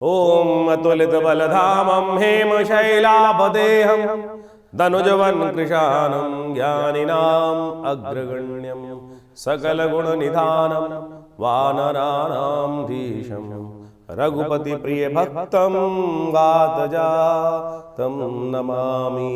ओम अतुलित बलधामं हेमशैलापदेहं धनुजवन कृशानं ज्ञानिनाम् अग्रगण्यं सकलगुणनिधानं वानराणां धीशं रघुपति प्रिय भक्तं गातजातं नमामि।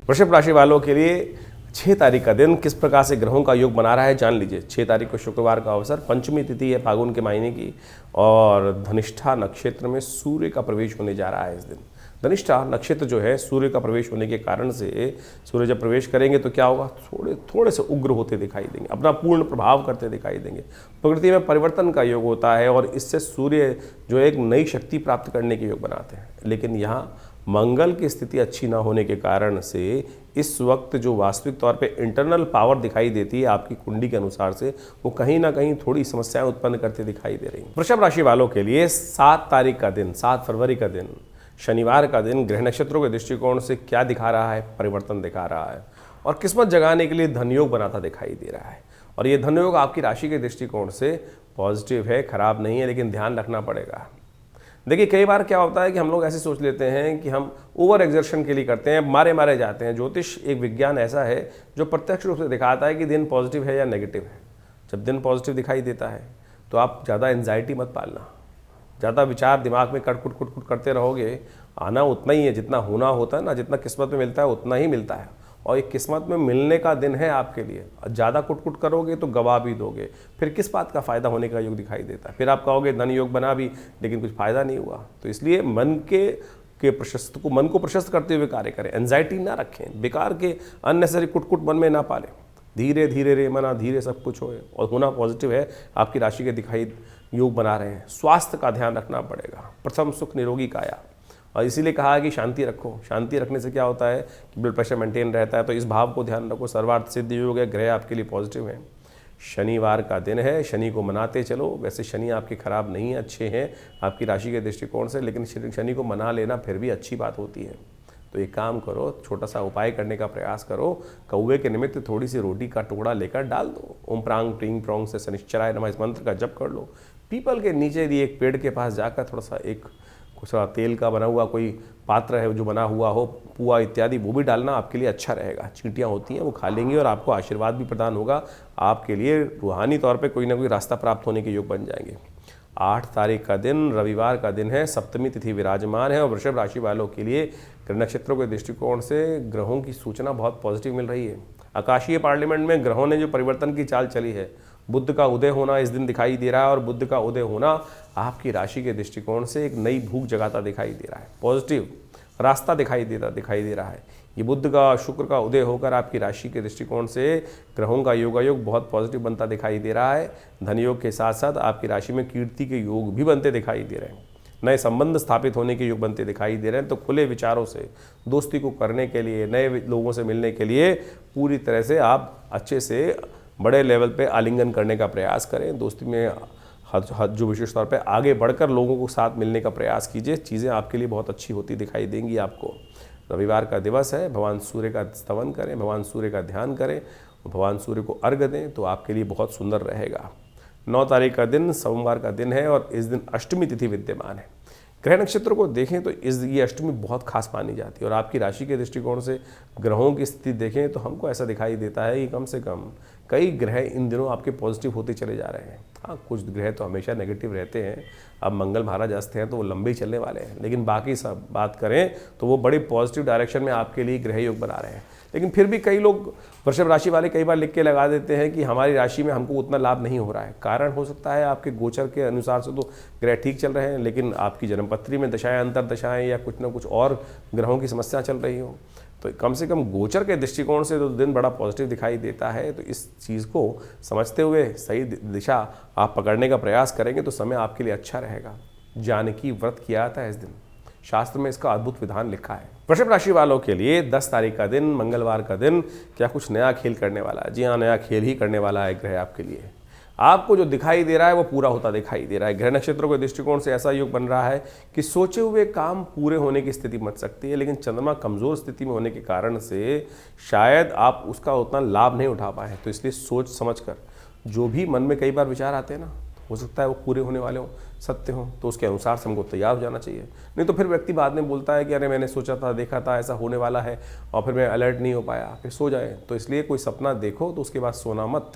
वृषभ राशि वालों के लिए 6 तारीख का दिन किस प्रकार से ग्रहों का योग बना रहा है जान लीजिए। 6 तारीख को शुक्रवार का अवसर, पंचमी तिथि है फागुन के महीने की और धनिष्ठा नक्षत्र में सूर्य का प्रवेश होने जा रहा है इस दिन। धनिष्ठा नक्षत्र जो है सूर्य का प्रवेश होने के कारण से सूर्य जब प्रवेश करेंगे तो क्या होगा, थोड़े से उग्र होते दिखाई देंगे, अपना पूर्ण प्रभाव करते दिखाई देंगे। प्रकृति में परिवर्तन का योग होता है और इससे सूर्य जो एक नई शक्ति प्राप्त करने के योग बनाते हैं। लेकिन यहाँ मंगल की स्थिति अच्छी ना होने के कारण से इस वक्त जो वास्तविक तौर पे इंटरनल पावर दिखाई देती है आपकी कुंडली के अनुसार से, वो कहीं ना कहीं थोड़ी समस्याएं उत्पन्न करते दिखाई दे रही हैं। वृषभ राशि वालों के लिए 7 तारीख का दिन, 7 फरवरी का दिन, शनिवार का दिन ग्रह नक्षत्रों के दृष्टिकोण से क्या दिखा रहा है, परिवर्तन दिखा रहा है और किस्मत जगाने के लिए धनयोग बनाता दिखाई दे रहा है। और ये धनयोग आपकी राशि के दृष्टिकोण से पॉजिटिव है, खराब नहीं है, लेकिन ध्यान रखना पड़ेगा। देखिए कई बार क्या होता है कि हम लोग ऐसे सोच लेते हैं कि हम ओवर एग्जर्शन के लिए करते हैं, मारे जाते हैं। ज्योतिष एक विज्ञान ऐसा है जो प्रत्यक्ष रूप से दिखाता है कि दिन पॉजिटिव है या नेगेटिव है। जब दिन पॉजिटिव दिखाई देता है तो आप ज़्यादा एंजाइटी मत पालना, ज़्यादा विचार दिमाग में कुट करते रहोगे। आना उतना ही है जितना होना होता है ना, जितना किस्मत में मिलता है उतना ही मिलता है और एक किस्मत में मिलने का दिन है आपके लिए। ज़्यादा कुट करोगे तो गवा भी दोगे, फिर किस बात का फ़ायदा होने का योग दिखाई देता है। फिर आप कहोगे धन योग बना भी लेकिन कुछ फ़ायदा नहीं हुआ। तो इसलिए मन को प्रशस्त करते हुए कार्य करें, एंजाइटी ना रखें, बेकार के अननेसेसरी कुट मन में ना पालें। धीरे धीरे रे मना धीरे सब कुछ होए और होना पॉजिटिव है। आपकी राशि के दिखाई योग बना रहे हैं। स्वास्थ्य का ध्यान रखना पड़ेगा। प्रथम सुख निरोगी काया, और इसीलिए कहा है कि शांति रखो। शांति रखने से क्या होता है कि ब्लड प्रेशर मेंटेन रहता है। तो इस भाव को ध्यान रखो। सर्वार्थ सिद्धि योग है, ग्रह आपके लिए पॉजिटिव है। शनिवार का दिन है, शनि को मनाते चलो। वैसे शनि आपके खराब नहीं, अच्छे हैं आपकी राशि के दृष्टिकोण से, लेकिन शनि को मना लेना फिर भी अच्छी बात होती है। तो एक काम करो, छोटा सा उपाय करने का प्रयास करो। कौवे के निमित्त थोड़ी सी रोटी का टुकड़ा लेकर डाल दो। ओम प्रांग प्रींग प्रोंग से शनिश्चराय नमः इस मंत्र का जप कर लो। पीपल के नीचे भी एक पेड़ के पास जाकर थोड़ा सा कुछ तेल का बना हुआ कोई पात्र है जो बना हुआ हो, पुआ इत्यादि, वो भी डालना आपके लिए अच्छा रहेगा। चींटियाँ होती हैं वो खा लेंगी और आपको आशीर्वाद भी प्रदान होगा। आपके लिए रूहानी तौर पे कोई ना कोई रास्ता प्राप्त होने के योग बन जाएंगे। 8 तारीख का दिन रविवार का दिन है, सप्तमी तिथि विराजमान है और वृषभ राशि वालों के लिए ग्रह नक्षत्रों के दृष्टिकोण से ग्रहों की सूचना बहुत पॉजिटिव मिल रही है। आकाशीय पार्लियामेंट में ग्रहों ने जो परिवर्तन की चाल चली है, बुध का उदय होना इस दिन दिखाई दे रहा है और बुध का उदय होना आपकी राशि के दृष्टिकोण से एक नई भूख जगाता दिखाई दे रहा है। पॉजिटिव रास्ता दिखाई दे रहा है। ये बुध का शुक्र का उदय होकर आपकी राशि के दृष्टिकोण से ग्रहों का योगायोग बहुत पॉजिटिव बनता दिखाई दे रहा है। धन योग के साथ साथ आपकी राशि में कीर्ति के योग भी बनते दिखाई दे रहे हैं। नए संबंध स्थापित होने के योग बनते दिखाई दे रहे हैं। तो खुले विचारों से दोस्ती को करने के लिए, नए लोगों से मिलने के लिए पूरी तरह से आप अच्छे से बड़े लेवल पे आलिंगन करने का प्रयास करें। दोस्ती में जो विशेष तौर पे आगे बढ़कर लोगों को साथ मिलने का प्रयास कीजिए। चीज़ें आपके लिए बहुत अच्छी होती दिखाई देंगी आपको। रविवार का दिवस है, भगवान सूर्य का स्तवन करें, भगवान सूर्य का ध्यान करें, भगवान सूर्य को अर्घ्य दें तो आपके लिए बहुत सुंदर रहेगा। 9 तारीख का दिन सोमवार का दिन है और इस दिन अष्टमी तिथि विद्यमान है। ग्रह नक्षत्र को देखें तो ये अष्टमी बहुत खास मानी जाती है और आपकी राशि के दृष्टिकोण से ग्रहों की स्थिति देखें तो हमको ऐसा दिखाई देता है कि कम से कम कई ग्रह इन दिनों आपके पॉजिटिव होते चले जा रहे हैं। हाँ, कुछ ग्रह तो हमेशा नेगेटिव रहते हैं। अब मंगल महाराज अस्त हैं तो वो लंबे ही चलने वाले हैं, लेकिन बाकी सब बात करें तो वो बड़े पॉजिटिव डायरेक्शन में आपके लिए ग्रह योग बना रहे हैं। लेकिन फिर भी कई लोग वृषभ राशि वाले कई बार लिख के लगा देते हैं कि हमारी राशि में हमको उतना लाभ नहीं हो रहा है। कारण हो सकता है आपके गोचर के अनुसार से तो ग्रह ठीक चल रहे हैं, लेकिन आपकी जन्मपत्री में दशाएं, अंतर दशाएं या कुछ ना कुछ और ग्रहों की समस्या चल रही हो। तो कम से कम गोचर के दृष्टिकोण से तो दिन बड़ा पॉजिटिव दिखाई देता है। तो इस चीज़ को समझते हुए सही दिशा आप पकड़ने का प्रयास करेंगे तो समय आपके लिए अच्छा रहेगा। जानकी व्रत किया था इस दिन, शास्त्र में इसका अद्भुत विधान लिखा है। वृषभ राशि वालों के लिए 10 तारीख का दिन मंगलवार का दिन क्या कुछ नया खेल करने वाला है। जी हाँ, नया खेल ही करने वाला है ग्रह आपके लिए। आपको जो दिखाई दे रहा है वो पूरा होता दिखाई दे रहा है। ग्रह नक्षत्रों के दृष्टिकोण से ऐसा योग बन रहा है कि सोचे हुए काम पूरे होने की स्थिति बन सकती है, लेकिन चंद्रमा कमजोर स्थिति में होने के कारण से शायद आप उसका उतना लाभ नहीं उठा पाए। तो इसलिए सोच समझ कर जो भी मन में कई बार विचार आते हैं ना, हो सकता है वो पूरे होने वाले हों, सत्य हों, तो उसके अनुसार से हमको तैयार हो जाना चाहिए। नहीं तो फिर व्यक्ति बाद में बोलता है कि अरे मैंने सोचा था, देखा था, ऐसा होने वाला है और फिर मैं अलर्ट नहीं हो पाया, फिर सो जाए। तो इसलिए कोई सपना देखो तो उसके बाद सोना मत,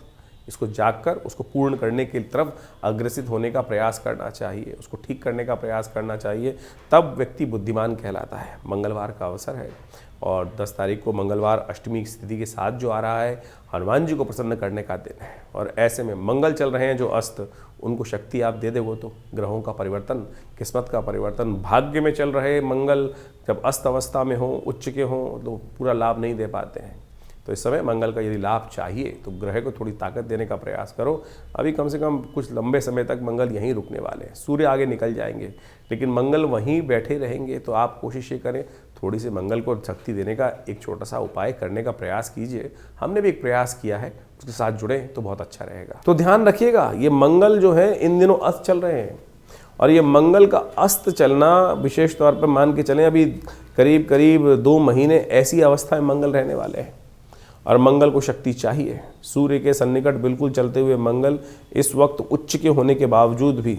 इसको जागकर उसको पूर्ण करने की तरफ अग्रसित होने का प्रयास करना चाहिए, उसको ठीक करने का प्रयास करना चाहिए, तब व्यक्ति बुद्धिमान कहलाता है। मंगलवार का अवसर है और 10 तारीख को मंगलवार अष्टमी की स्थिति के साथ जो आ रहा है, हनुमान जी को प्रसन्न करने का दिन है। और ऐसे में मंगल चल रहे हैं जो अस्त, उनको शक्ति आप दे दे, वो तो ग्रहों का परिवर्तन, किस्मत का परिवर्तन, भाग्य में चल रहे मंगल जब अस्त अवस्था में हो, उच्च के हों, तो पूरा लाभ नहीं दे पाते हैं। तो इस समय मंगल का यदि लाभ चाहिए तो ग्रह को थोड़ी ताकत देने का प्रयास करो। अभी कम से कम कुछ लंबे समय तक मंगल यहीं रुकने वाले हैं, सूर्य आगे निकल जाएंगे लेकिन मंगल वहीं बैठे रहेंगे। तो आप कोशिश ये करें, थोड़ी सी मंगल को शक्ति देने का एक छोटा सा उपाय करने का प्रयास कीजिए। हमने भी एक प्रयास किया है, उसके साथ जुड़े तो बहुत अच्छा रहेगा। तो ध्यान रखिएगा, ये मंगल जो है इन दिनों अस्त चल रहे हैं और ये मंगल का अस्त चलना विशेष तौर पर मान के चलें, अभी करीब करीब 2 महीने ऐसी अवस्था में मंगल रहने वाले हैं और मंगल को शक्ति चाहिए। सूर्य के सन्निकट बिल्कुल चलते हुए मंगल इस वक्त उच्च के होने के बावजूद भी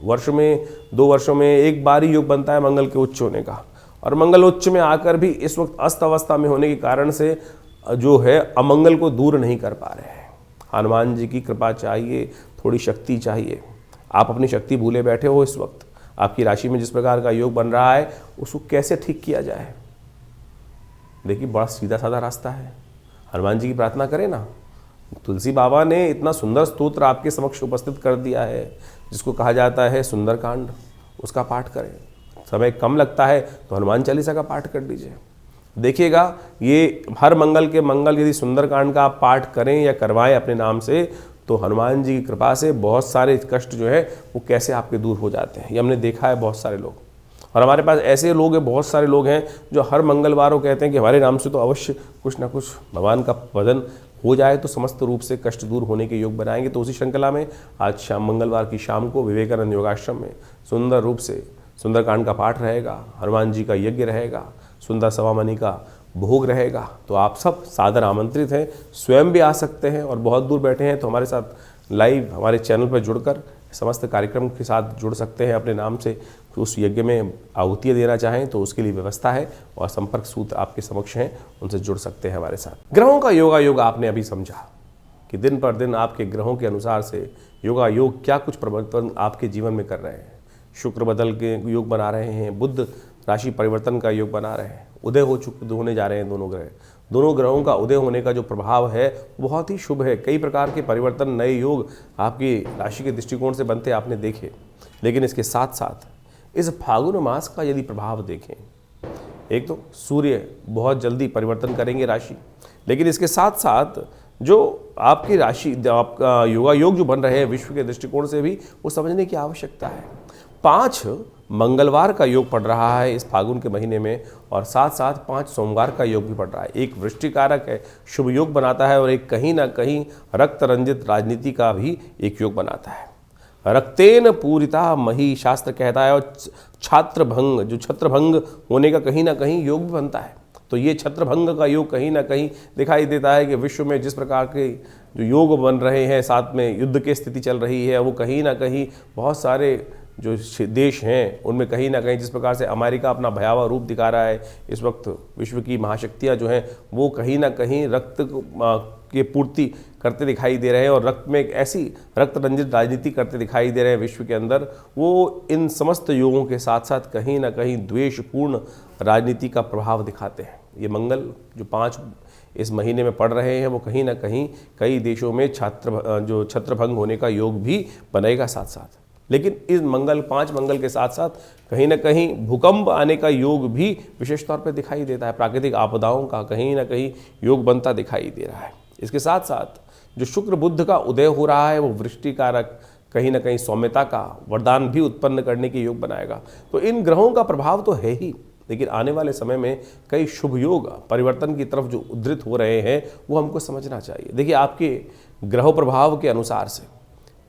वर्ष में 2 वर्षों में एक बार ही योग बनता है मंगल के उच्च होने का, और मंगल उच्च में आकर भी इस वक्त अस्त अवस्था में होने के कारण से जो है अमंगल को दूर नहीं कर पा रहे हैं। हनुमान जी की कृपा चाहिए, थोड़ी शक्ति चाहिए। आप अपनी शक्ति भूले बैठे हो इस वक्त। आपकी राशि में जिस प्रकार का योग बन रहा है उसको कैसे ठीक किया जाए, देखिए बड़ा सीधा साधा रास्ता है। हनुमान जी की प्रार्थना करें ना। तुलसी बाबा ने इतना सुंदर स्तोत्र आपके समक्ष उपस्थित कर दिया है जिसको कहा जाता है सुंदरकांड, उसका पाठ करें। समय कम लगता है तो हनुमान चालीसा का पाठ कर लीजिए। देखिएगा ये हर मंगल के मंगल यदि सुंदरकांड का आप पाठ करें या करवाएं अपने नाम से, तो हनुमान जी की कृपा से बहुत सारे कष्ट जो है वो कैसे आपके दूर हो जाते हैं। ये हमने देखा है बहुत सारे लोग, और हमारे पास ऐसे लोग हैं, बहुत सारे लोग हैं जो हर मंगलवार को कहते हैं कि हमारे नाम से तो अवश्य कुछ ना कुछ भगवान का भजन हो जाए तो समस्त रूप से कष्ट दूर होने के योग बनाएंगे। तो उसी श्रृंखला में आज शाम मंगलवार की शाम को विवेकानंद योगाश्रम में सुंदर रूप से सुंदरकांड का पाठ रहेगा, हनुमान जी का यज्ञ रहेगा, सुंदर सवामणि का भोग रहेगा। तो आप सब सादर आमंत्रित हैं, स्वयं भी आ सकते हैं और बहुत दूर बैठे हैं तो हमारे साथ लाइव हमारे चैनल पर जुड़कर समस्त कार्यक्रम के साथ जुड़ सकते हैं। अपने नाम से उस यज्ञ में आहुतियाँ देना चाहें तो उसके लिए व्यवस्था है और संपर्क सूत्र आपके समक्ष हैं, उनसे जुड़ सकते हैं हमारे साथ। ग्रहों का योगायोग आपने अभी समझा कि दिन पर दिन आपके ग्रहों के अनुसार से योगायोग क्या कुछ परिवर्तन आपके जीवन में कर रहे हैं। शुक्र बदल के योग बना रहे हैं, बुध राशि परिवर्तन का योग बना रहे हैं, उदय होने जा रहे हैं दोनों ग्रह। दोनों ग्रहों का उदय होने का जो प्रभाव है बहुत ही शुभ है। कई प्रकार के परिवर्तन, नए योग आपकी राशि के दृष्टिकोण से बनते आपने देखे। लेकिन इसके साथ साथ इस फागुन मास का यदि प्रभाव देखें, एक तो सूर्य बहुत जल्दी परिवर्तन करेंगे राशि, लेकिन इसके साथ साथ जो आपकी राशि, आपका योगायोग जो बन रहे हैं विश्व के दृष्टिकोण से भी वो समझने की आवश्यकता है। 5 मंगलवार का योग पड़ रहा है इस फागुन के महीने में, और साथ साथ 5 सोमवार का योग भी पड़ रहा है। एक वृश्चिकारक है, शुभ योग बनाता है, और एक कहीं ना कहीं रक्त रंजित राजनीति का भी एक योग बनाता है। रक्तेन पूरिता मही शास्त्र कहता है, और छात्र भंग, जो छत्रभंग होने का कहीं ना कहीं योग भी बनता है। तो ये छत्रभंग का योग कहीं ना कहीं दिखाई देता है कि विश्व में जिस प्रकार के जो योग बन रहे हैं, साथ में युद्ध की स्थिति चल रही है, वो कहीं ना कहीं बहुत सारे जो देश हैं उनमें कहीं ना कहीं, जिस प्रकार से अमेरिका अपना भयावह रूप दिखा रहा है इस वक्त, विश्व की महाशक्तियाँ जो हैं वो कहीं ना कहीं रक्त की पूर्ति करते दिखाई दे रहे हैं और रक्त में एक ऐसी रक्त रंजित राजनीति करते दिखाई दे रहे हैं विश्व के अंदर। वो इन समस्त योगों के साथ साथ कहीं ना कहीं द्वेषपूर्ण राजनीति का प्रभाव दिखाते हैं। ये मंगल जो 5 इस महीने में पड़ रहे हैं वो कहीं ना कहीं कई देशों में छत्रभंग होने का योग भी बनेगा साथ साथ। लेकिन इस 5 मंगल के साथ साथ कहीं ना कहीं भूकंप आने का योग भी विशेष तौर पर दिखाई देता है। प्राकृतिक आपदाओं का कहीं ना कहीं योग बनता दिखाई दे रहा है। इसके साथ साथ जो शुक्र बुध का उदय हो रहा है वो वृष्टिकारक, कहीं ना कहीं सौम्यता का वरदान भी उत्पन्न करने के योग बनाएगा। तो इन ग्रहों का प्रभाव तो है ही, लेकिन आने वाले समय में कई शुभ योग परिवर्तन की तरफ जो उद्धृत हो रहे हैं वो हमको समझना चाहिए। देखिए आपके ग्रह प्रभाव के अनुसार से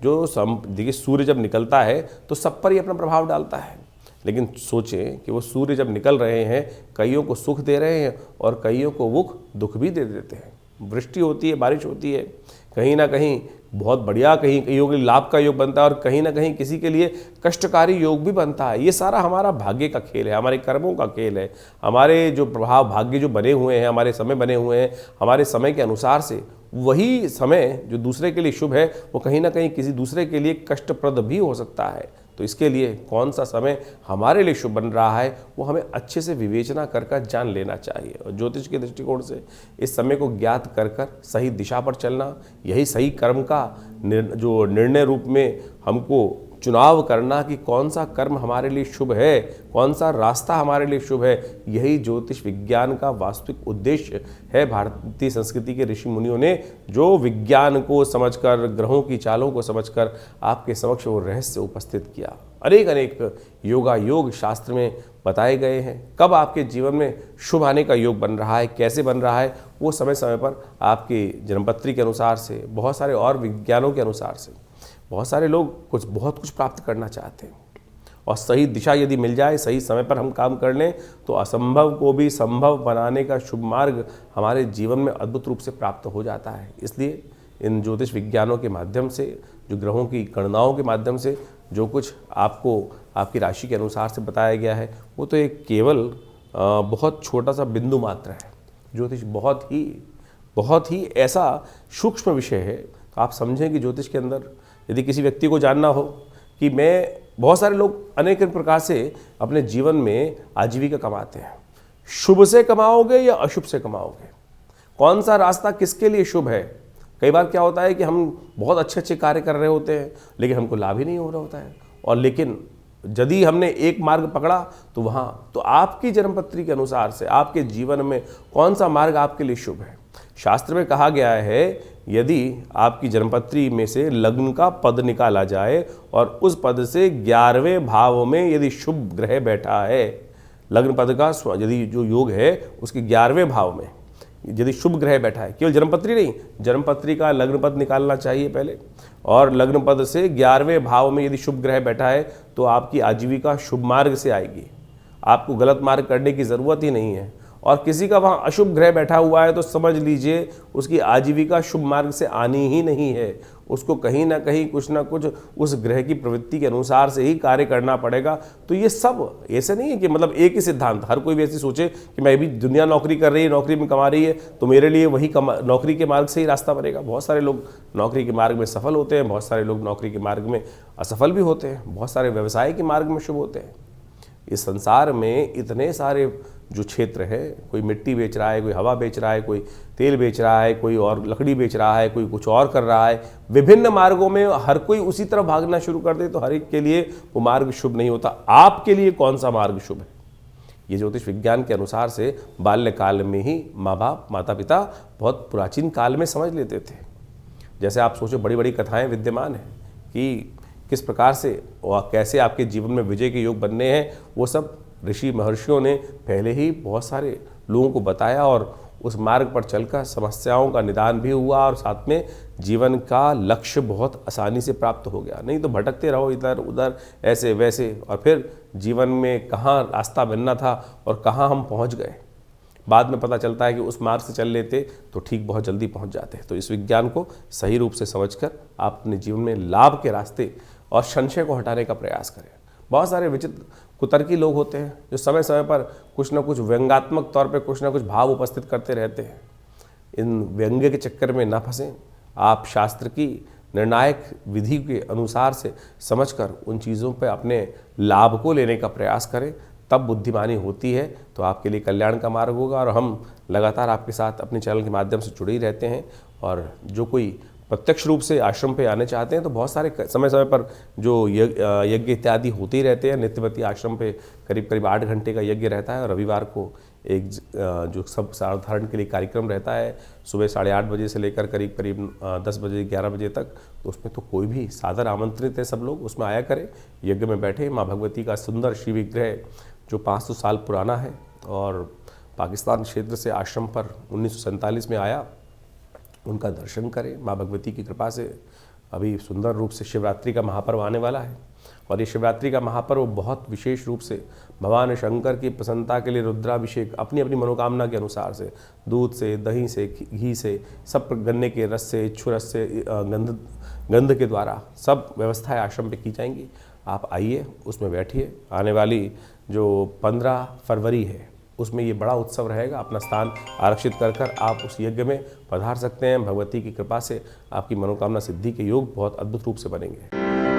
देखिए सूर्य जब निकलता है तो सब पर ही अपना प्रभाव डालता है, लेकिन सोचें कि वो सूर्य जब निकल रहे हैं कईयों को सुख दे रहे हैं और कईयों को वो दुख भी दे देते हैं। वृष्टि होती है, बारिश होती है, कहीं ना कहीं बहुत बढ़िया, कहीं कईयों के लिए लाभ का योग बनता है और कहीं ना कहीं किसी के लिए कष्टकारी योग भी बनता है। ये सारा हमारा भाग्य का खेल है, हमारे कर्मों का खेल है। हमारे जो प्रभाव भाग्य जो बने हुए हैं, हमारे समय बने हुए हैं, हमारे समय के अनुसार से वही समय जो दूसरे के लिए शुभ है वो कहीं ना कहीं किसी दूसरे के लिए कष्टप्रद भी हो सकता है। तो इसके लिए कौन सा समय हमारे लिए शुभ बन रहा है वो हमें अच्छे से विवेचना कर जान लेना चाहिए। और ज्योतिष के दृष्टिकोण से इस समय को ज्ञात कर सही दिशा पर चलना, यही सही कर्म का जो निर्णय रूप में हमको चुनाव करना कि कौन सा कर्म हमारे लिए शुभ है, कौन सा रास्ता हमारे लिए शुभ है, यही ज्योतिष विज्ञान का वास्तविक उद्देश्य है। भारतीय संस्कृति के ऋषि मुनियों ने जो विज्ञान को समझकर, ग्रहों की चालों को समझकर आपके समक्ष वो रहस्य उपस्थित किया। अनेक अनेक योगा योग शास्त्र में बताए गए हैं। कब आपके जीवन में शुभ आने का योग बन रहा है, कैसे बन रहा है, वो समय समय पर आपकी जन्मपत्री के अनुसार से, बहुत सारे और विज्ञानों के अनुसार से बहुत सारे लोग बहुत कुछ प्राप्त करना चाहते हैं। और सही दिशा यदि मिल जाए, सही समय पर हम काम कर लें तो असंभव को भी संभव बनाने का शुभ मार्ग हमारे जीवन में अद्भुत रूप से प्राप्त हो जाता है। इसलिए इन ज्योतिष विज्ञानों के माध्यम से, जो ग्रहों की गणनाओं के माध्यम से जो कुछ आपको आपकी राशि के अनुसार से बताया गया है वो तो एक केवल बहुत छोटा सा बिंदु मात्र है। ज्योतिष बहुत ही ऐसा सूक्ष्म विषय है। आप समझें कि ज्योतिष के अंदर यदि किसी व्यक्ति को जानना हो कि बहुत सारे लोग अनेक प्रकार से अपने जीवन में आजीविका कमाते हैं। शुभ से कमाओगे या अशुभ से कमाओगे, कौन सा रास्ता किसके लिए शुभ है? कई बार क्या होता है कि हम बहुत अच्छे कार्य कर रहे होते हैं लेकिन हमको लाभ ही नहीं हो रहा होता है। और लेकिन यदि हमने एक मार्ग पकड़ा तो आपकी जन्मपत्री के अनुसार से आपके जीवन में कौन सा मार्ग आपके लिए शुभ है। शास्त्र में कहा गया है यदि आपकी जन्मपत्री में से लग्न का पद निकाला जाए और उस पद से 11वें भाव में यदि शुभ ग्रह बैठा है, लग्न पद का यदि जो योग है उसके 11वें भाव में यदि शुभ ग्रह बैठा है, केवल जन्मपत्री नहीं, जन्मपत्री का लग्न पद निकालना चाहिए पहले, और लग्न पद से 11वें भाव में यदि शुभ ग्रह बैठा है तो आपकी आजीविका शुभ मार्ग से आएगी। आपको गलत मार्ग करने की ज़रूरत ही नहीं है। और किसी का वहाँ अशुभ ग्रह बैठा हुआ है तो समझ लीजिए उसकी आजीविका शुभ मार्ग से आनी ही नहीं है। उसको कहीं ना कहीं कुछ ना कुछ उस ग्रह की प्रवृत्ति के अनुसार से ही कार्य करना पड़ेगा। तो ये सब ऐसे नहीं है कि मतलब एक ही सिद्धांत, हर कोई वैसे सोचे कि मैं भी दुनिया नौकरी कर रही है, नौकरी में कमा रही है तो मेरे लिए वही नौकरी के मार्ग से ही रास्ता बनेगा। बहुत सारे लोग नौकरी के मार्ग में सफल होते हैं, बहुत सारे लोग नौकरी के मार्ग में असफल भी होते हैं, बहुत सारे व्यवसाय के मार्ग में शुभ होते हैं। इस संसार में इतने सारे जो क्षेत्र है, कोई मिट्टी बेच रहा है, कोई हवा बेच रहा है, कोई तेल बेच रहा है, कोई और लकड़ी बेच रहा है, कोई कुछ और कर रहा है, विभिन्न मार्गों में हर कोई उसी तरफ भागना शुरू कर दे तो हर एक के लिए वो मार्ग शुभ नहीं होता। आपके लिए कौन सा मार्ग शुभ है, ये ज्योतिष विज्ञान के अनुसार से बाल्यकाल में ही माँ बाप माता पिता बहुत प्राचीन काल में समझ लेते थे। जैसे आप सोचो बड़ी बड़ी कथाएँ विद्यमान हैं कि किस प्रकार से और कैसे आपके जीवन में विजय के योग बनने हैं, वो सब ऋषि महर्षियों ने पहले ही बहुत सारे लोगों को बताया और उस मार्ग पर चलकर समस्याओं का निदान भी हुआ और साथ में जीवन का लक्ष्य बहुत आसानी से प्राप्त हो गया। नहीं तो भटकते रहो इधर उधर ऐसे वैसे और फिर जीवन में कहाँ रास्ता बनना था और कहाँ हम पहुँच गए। बाद में पता चलता है कि उस मार्ग से चल लेते तो ठीक बहुत जल्दी पहुँच जाते। तो इस विज्ञान को सही रूप से समझकर आप अपने जीवन में लाभ के रास्ते और संशय को हटाने का प्रयास करें। बहुत सारे विचित्र कुतर्की लोग होते हैं जो समय समय पर कुछ ना कुछ व्यंग्यात्मक तौर पे कुछ ना कुछ भाव उपस्थित करते रहते हैं। इन व्यंग्य के चक्कर में ना फंसें। आप शास्त्र की निर्णायक विधि के अनुसार से समझकर उन चीज़ों पे अपने लाभ को लेने का प्रयास करें, तब बुद्धिमानी होती है तो आपके लिए कल्याण का मार्ग होगा। और हम लगातार आपके साथ अपने चैनल के माध्यम से जुड़े ही रहते हैं। और जो कोई प्रत्यक्ष रूप से आश्रम पे आने चाहते हैं तो बहुत सारे समय समय पर जो यज्ञ इत्यादि होते ही रहते हैं। नित्यवती आश्रम पे करीब 8 घंटे का यज्ञ रहता है और रविवार को एक जो सब साधारण के लिए कार्यक्रम रहता है सुबह 8:30 बजे से लेकर करीब 10 बजे 11 बजे तक। तो उसमें तो कोई भी सादर आमंत्रित है, सब लोग उसमें आया करें, यज्ञ में बैठे। माँ भगवती का सुंदर शिव विग्रह जो 500 साल पुराना है और पाकिस्तान क्षेत्र से आश्रम पर 1947 में आया, उनका दर्शन करें। माँ भगवती की कृपा से अभी सुंदर रूप से शिवरात्रि का महापर्व आने वाला है और ये शिवरात्रि का महापर्व बहुत विशेष रूप से भगवान शंकर की प्रसन्नता के लिए रुद्राभिषेक अपनी अपनी मनोकामना के अनुसार से दूध से, दही से, घी से, सब गन्ने के रस से, इच्छु रस से, गंध के द्वारा सब व्यवस्थाएं आश्रम पे की जाएंगी। आप आइए, उसमें बैठिए। आने वाली जो 15 फरवरी है उसमें ये बड़ा उत्सव रहेगा। अपना स्थान आरक्षित कर आप उस यज्ञ में पधार सकते हैं। भगवती की कृपा से आपकी मनोकामना सिद्धि के योग बहुत अद्भुत रूप से बनेंगे।